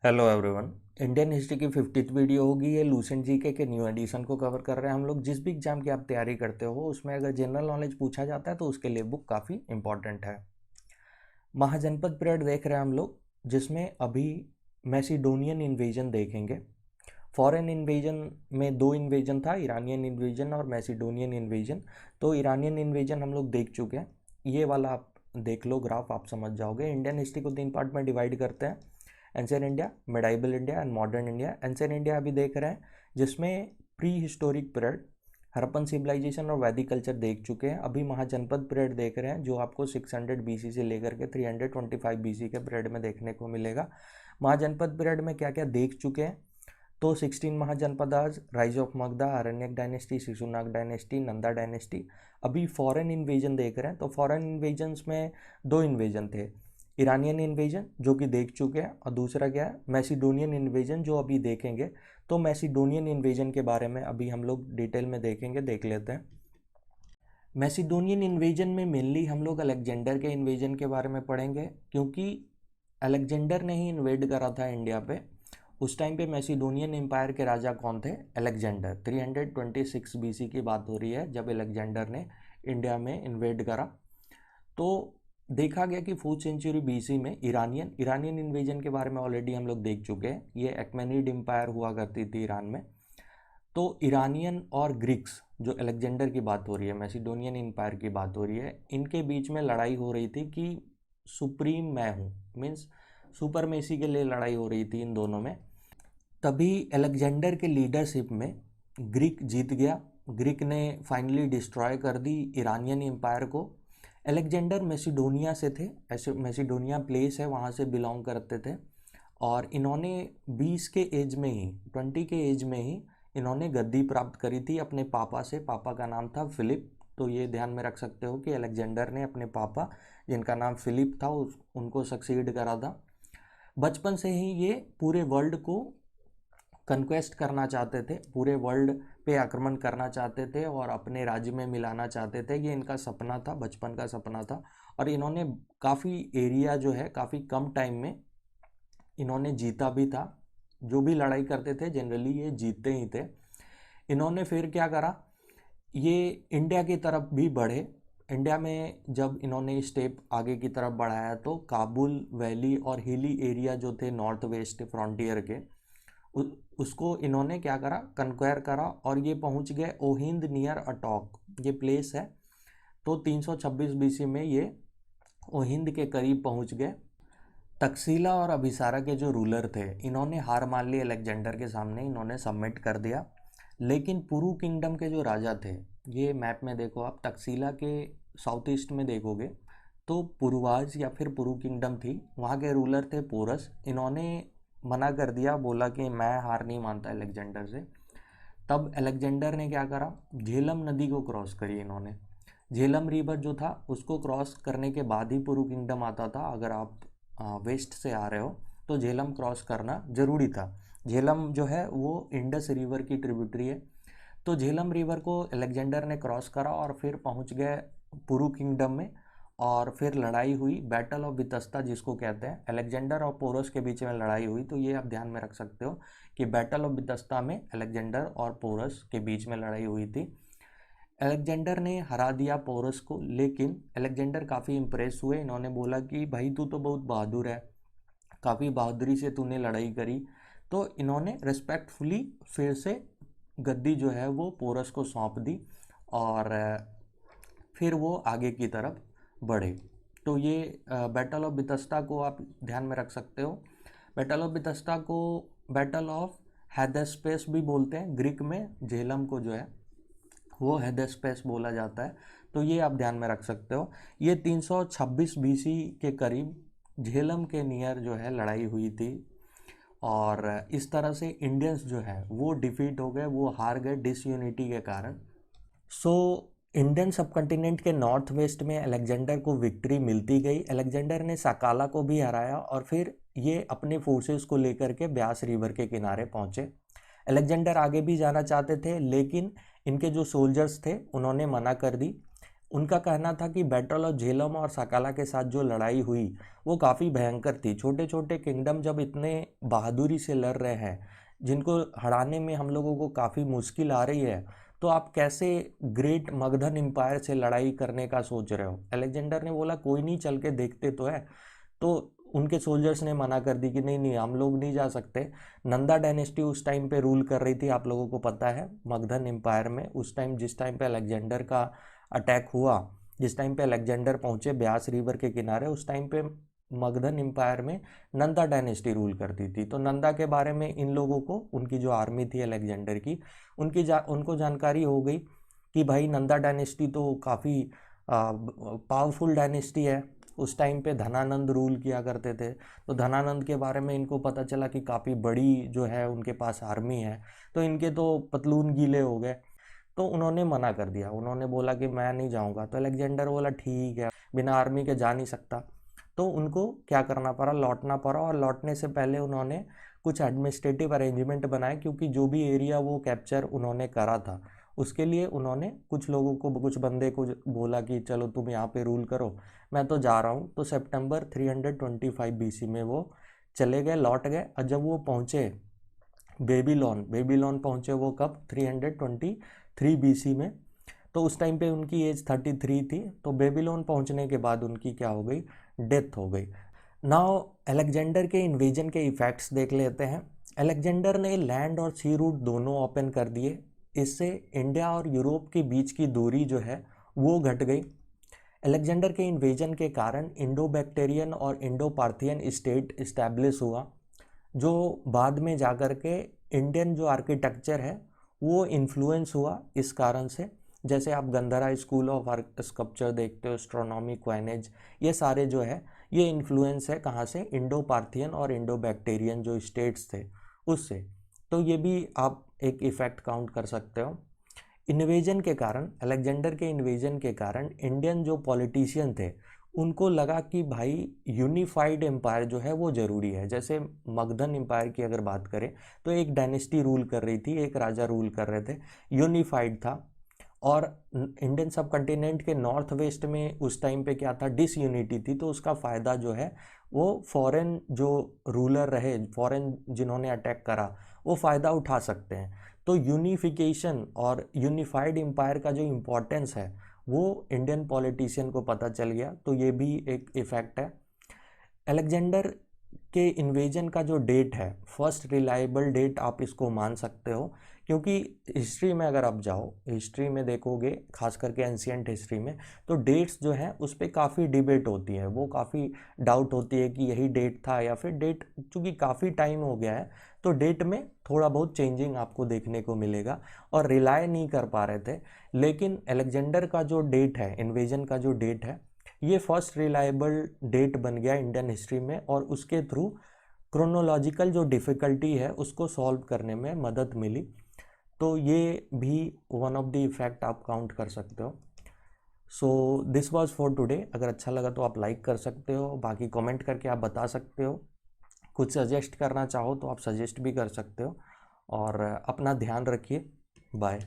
Hello everyone. Indian history की 50th video होगी। ये लूसेंट जीके के न्यू एडिशन को कवर कर रहे हैं हम लोग। जिस भी एग्जाम की आप तैयारी करते हो उसमें अगर जनरल नॉलेज पूछा जाता है तो उसके लिए बुक काफ़ी इंपॉर्टेंट है। महाजनपद पीरियड देख रहे हैं हम लोग, जिसमें अभी मैसिडोनियन इन्वेजन देखेंगे। फॉरेन इन्वेजन में दो इन्वेजन था, इरानियन इन्वेजन और मैसिडोनियन इन्वेजन। तो इरानियन इन्वेजन हम लोग देख चुके हैं। ये वाला आप देख लो ग्राफ, आप समझ जाओगे। इंडियन हिस्ट्री को 3 पार्ट में डिवाइड करते हैं: ancient India, medieval India and modern India. Ancient India अभी देख रहे हैं, जिसमें prehistoric period, Harappan civilisation और वैदिक कल्चर देख चुके हैं। अभी महाजनपद पीरियड देख रहे हैं, जो आपको 600 बीसी से लेकर के 325 बीसी के पीरियड में देखने को मिलेगा। महाजनपद पीरियड में क्या क्या देख चुके हैं तो 16 Mahajanapadas, rise of Magadha, Haryanka dynasty, Shishunaga dynasty, Nanda dynasty. अभी फॉरेन इन्वेजन देख रहे हैं, तो फॉरेन इन्वेजन्स में दो इन्वेजन थे: इरानियन इन्वेजन जो कि देख चुके हैं, और दूसरा क्या है, मैसिडोनियन इन्वेजन जो अभी देखेंगे। तो मैसिडोनियन इन्वेजन के बारे में अभी हम लोग डिटेल में देखेंगे, देख लेते हैं। मैसिडोनियन इन्वेजन में मेनली हम लोग अलेक्जेंडर के इन्वेजन के बारे में पढ़ेंगे, क्योंकि अलेक्जेंडर ने ही इन्वेड करा था इंडिया पे। उस टाइम पे मैसिडोनियन एम्पायर के राजा कौन थे? अलेक्जेंडर। 326 बीसी की बात हो रही है जब अलेक्जेंडर ने इंडिया में इन्वेड करा। तो देखा गया कि 4th सेंचुरी बीसी में ईरानियन इन्वेजन के बारे में ऑलरेडी हम लोग देख चुके हैं। ये एक्मेनिड एम्पायर हुआ करती थी ईरान में। तो ईरानियन और ग्रीक्स, जो अलेक्जेंडर की बात हो रही है, मैसिडोनियन एम्पायर की बात हो रही है, इनके बीच में लड़ाई हो रही थी कि सुप्रीम मैं हूँ, मीन्स सुपरमेसी के लिए लड़ाई हो रही थी इन दोनों में। तभी अलेक्जेंडर के लीडरशिप में ग्रीक जीत गया। ग्रीक ने फाइनली डिस्ट्रॉय कर दी ईरानियन एम्पायर को। अलेक्जेंडर मैसिडोनिया से थे, ऐसे मैसिडोनिया प्लेस है, वहाँ से बिलोंग करते थे। और इन्होंने 20 के एज में ही, 20 के एज में ही इन्होंने गद्दी प्राप्त करी थी अपने पापा से। पापा का नाम था फिलिप। तो ये ध्यान में रख सकते हो कि अलेक्जेंडर ने अपने पापा, जिनका नाम फिलिप था, उनको सक्सीड करा था। बचपन से ही ये पूरे वर्ल्ड को कन्क्वेस्ट करना चाहते थे, पूरे वर्ल्ड पे आक्रमण करना चाहते थे और अपने राज्य में मिलाना चाहते थे। ये इनका सपना था, बचपन का सपना था। और इन्होंने काफ़ी एरिया जो है, काफ़ी कम टाइम में इन्होंने जीता भी था। जो भी लड़ाई करते थे जनरली ये जीतते ही थे। इन्होंने फिर क्या करा, ये इंडिया की तरफ भी बढ़े। इंडिया में जब इन्होंने स्टेप आगे की तरफ बढ़ाया तो काबुल वैली और हिली एरिया जो थे नॉर्थ वेस्ट फ्रंटियर के, उसको इन्होंने क्या करा, कन्क्वायर करा। और ये पहुंच गए ओहिंद नियर अटॉक, ये प्लेस है। तो 326 बीसी में ये ओहिंद के करीब पहुंच गए। तक्षशिला और अभिसारा के जो रूलर थे, इन्होंने हार मान ली अलेक्जेंडर के सामने, इन्होंने सबमिट कर दिया। लेकिन पुरु किंगडम के जो राजा थे, ये मैप में देखो आप, तक्षशिला के साउथ ईस्ट में देखोगे तो पुरुवाज या फिर पुरु किंगडम थी, वहाँ के रूलर थे पोरस। इन्होंने मना कर दिया, बोला कि मैं हार नहीं मानता अलेक्जेंडर से। तब अलेक्जेंडर ने क्या करा, झेलम नदी को क्रॉस करी इन्होंने। झेलम रिवर जो था उसको क्रॉस करने के बाद ही पुरु किंगडम आता था। अगर आप वेस्ट से आ रहे हो तो झेलम क्रॉस करना ज़रूरी था। झेलम जो है वो इंडस रिवर की ट्रिब्यूटरी है। तो झेलम रिवर को अलेक्जेंडर ने क्रॉस करा और फिर पहुंच गए पुरु किंगडम में। और फिर लड़ाई हुई, बैटल ऑफ वितस्ता जिसको कहते हैं, अलेक्जेंडर और पोरस के बीच में लड़ाई हुई। तो ये आप ध्यान में रख सकते हो कि बैटल ऑफ वितस्ता में अलेक्जेंडर और पोरस के बीच में लड़ाई हुई थी। अलेक्जेंडर ने हरा दिया पोरस को, लेकिन अलेक्जेंडर काफ़ी इम्प्रेस हुए। इन्होंने बोला कि भाई तू तो बहुत बहादुर है, काफ़ी बहादुरी से तूने लड़ाई करी। तो इन्होंने रिस्पेक्टफुली फिर से गद्दी जो है वो पोरस को सौंप दी और फिर वो आगे की तरफ बढ़े। तो ये बैटल ऑफ बितस्ता को आप ध्यान में रख सकते हो। बैटल ऑफ बितस्ता को बैटल ऑफ हैदेस्पेस भी बोलते हैं, ग्रीक में झेलम को जो है वो हैदेस्पेस बोला जाता है। तो ये आप ध्यान में रख सकते हो। ये 326 बीसी के करीब झेलम के नियर जो है लड़ाई हुई थी। और इस तरह से इंडियंस जो है वो डिफीट हो गए, वो हार गए डिसयूनिटी के कारण। सो इंडियन सबकॉन्टिनेंट के नॉर्थ वेस्ट में अलेक्जेंडर को विक्ट्री मिलती गई। अलेक्जेंडर ने साकाला को भी हराया और फिर ये अपने फोर्सेस को लेकर के ब्यास रिवर के किनारे पहुंचे। अलेक्जेंडर आगे भी जाना चाहते थे, लेकिन इनके जो सोल्जर्स थे उन्होंने मना कर दी। उनका कहना था कि बैटल ऑफ झेलम और सकाला के साथ जो लड़ाई हुई वो काफ़ी भयंकर थी। छोटे छोटे किंगडम जब इतने बहादुरी से लड़ रहे हैं, जिनको हराने में हम लोगों को काफ़ी मुश्किल आ रही है, तो आप कैसे ग्रेट मगधन एम्पायर से लड़ाई करने का सोच रहे हो। अलेक्जेंडर ने बोला कोई नहीं, चल के देखते तो है। तो उनके सोल्जर्स ने मना कर दी कि नहीं नहीं, हम लोग नहीं जा सकते। नंदा डायनेस्टी उस टाइम पे रूल कर रही थी, आप लोगों को पता है, मगधन एम्पायर में। उस टाइम जिस टाइम पे अलेक्जेंडर का अटैक हुआ, जिस टाइम पे अलेक्जेंडर पहुंचे ब्यास रिवर के किनारे, उस टाइम पे मगधन एम्पायर में नंदा डायनेस्टी रूल करती थी। तो नंदा के बारे में इन लोगों को, उनकी जो आर्मी थी अलेक्जेंडर की, उनको जानकारी हो गई कि भाई नंदा डायनेस्टी तो काफ़ी पावरफुल डायनेस्टी है। उस टाइम पे धनानंद रूल किया करते थे, तो धनानंद के बारे में इनको पता चला कि काफ़ी बड़ी जो है उनके पास आर्मी है। तो इनके तो पतलून गीले हो गए, तो उन्होंने मना कर दिया। उन्होंने बोला कि मैं नहीं जाऊंगा। तो अलेक्जेंडर बोला ठीक है, बिना आर्मी के जा नहीं सकता। तो उनको क्या करना पड़ा, लौटना पड़ा। और लौटने से पहले उन्होंने कुछ एडमिनिस्ट्रेटिव अरेंजमेंट बनाए, क्योंकि जो भी एरिया वो कैप्चर उन्होंने करा था, उसके लिए उन्होंने कुछ लोगों को, कुछ बंदे को बोला कि चलो तुम यहाँ पे रूल करो, मैं तो जा रहा हूँ। तो सितंबर 325 बीसी में वो चले गए, लौट गए। और जब वो पहुँचे बेबीलोन पहुँचे वो कब, 323 बीसी में। तो उस टाइम पे उनकी एज 33 थी। तो बेबीलोन पहुँचने के बाद उनकी क्या हो गई, डेथ हो गई। नाउ अलेक्जेंडर के इन्वेजन के इफ़ेक्ट्स देख लेते हैं। अलेक्जेंडर ने लैंड और सी रूट दोनों ओपन कर दिए। इससे इंडिया और यूरोप के बीच की दूरी जो है वो घट गई। अलेक्जेंडर के इन्वेजन के कारण इंडो बैक्टेरियन और इंडो पार्थियन स्टेट इस्टेब्लिश हुआ, जो बाद में जाकर के इंडियन जो आर्किटेक्चर है वो इन्फ्लुएंस हुआ इस कारण से। जैसे आप गंधरा स्कूल ऑफ स्कल्पचर देखते हो, एस्ट्रोनॉमी, क्वाइनेज, ये सारे जो है ये इन्फ्लुएंस है कहाँ से, इंडो पार्थियन और इंडो बैक्टेरियन जो स्टेट्स थे उससे। तो ये भी आप एक इफेक्ट काउंट कर सकते हो। इन्वेजन के कारण, अलेक्जेंडर के इन्वेजन के कारण इंडियन जो पॉलिटिशियन थे उनको लगा कि भाई यूनिफाइड एम्पायर जो है वो ज़रूरी है। जैसे मगधन एम्पायर की अगर बात करें तो एक डायनेस्टी रूल कर रही थी, एक राजा रूल कर रहे थे, यूनिफाइड था। और इंडियन सब कंटिनेंट के नॉर्थ वेस्ट में उस टाइम पे क्या था, डिसयूनिटी थी। तो उसका फ़ायदा जो है वो फॉरेन जो रूलर रहे, फॉरेन जिन्होंने अटैक करा, वो फ़ायदा उठा सकते हैं। तो यूनिफिकेशन और यूनिफाइड एम्पायर का जो इम्पोर्टेंस है वो इंडियन पॉलिटिशियन को पता चल गया। तो ये भी एक इफ़ेक्ट है। अलेक्जेंडर के इन्वेजन का जो डेट है, फर्स्ट रिलायबल डेट आप इसको मान सकते हो, क्योंकि हिस्ट्री में अगर आप जाओ, हिस्ट्री में देखोगे, खास करके एंशियंट हिस्ट्री में, तो डेट्स जो हैं उस पर काफ़ी डिबेट होती है, वो काफ़ी डाउट होती है कि यही डेट था या फिर डेट, चूँकि काफ़ी टाइम हो गया है तो डेट में थोड़ा बहुत चेंजिंग आपको देखने को मिलेगा और रिलाय नहीं कर पा रहे थे। लेकिन अलेक्जेंडर का जो डेट है, इन्वेजन का जो डेट है, ये फर्स्ट रिलायबल डेट बन गया इंडियन हिस्ट्री में, और उसके थ्रू क्रोनोलॉजिकल जो डिफ़िकल्टी है उसको सॉल्व करने में मदद मिली। तो ये भी वन ऑफ द इफेक्ट आप काउंट कर सकते हो। So this was for today. अगर अच्छा लगा तो आप लाइक कर सकते हो, बाकी कमेंट करके आप बता सकते हो। कुछ सजेस्ट करना चाहो तो आप सजेस्ट भी कर सकते हो। और अपना ध्यान रखिए। बाय।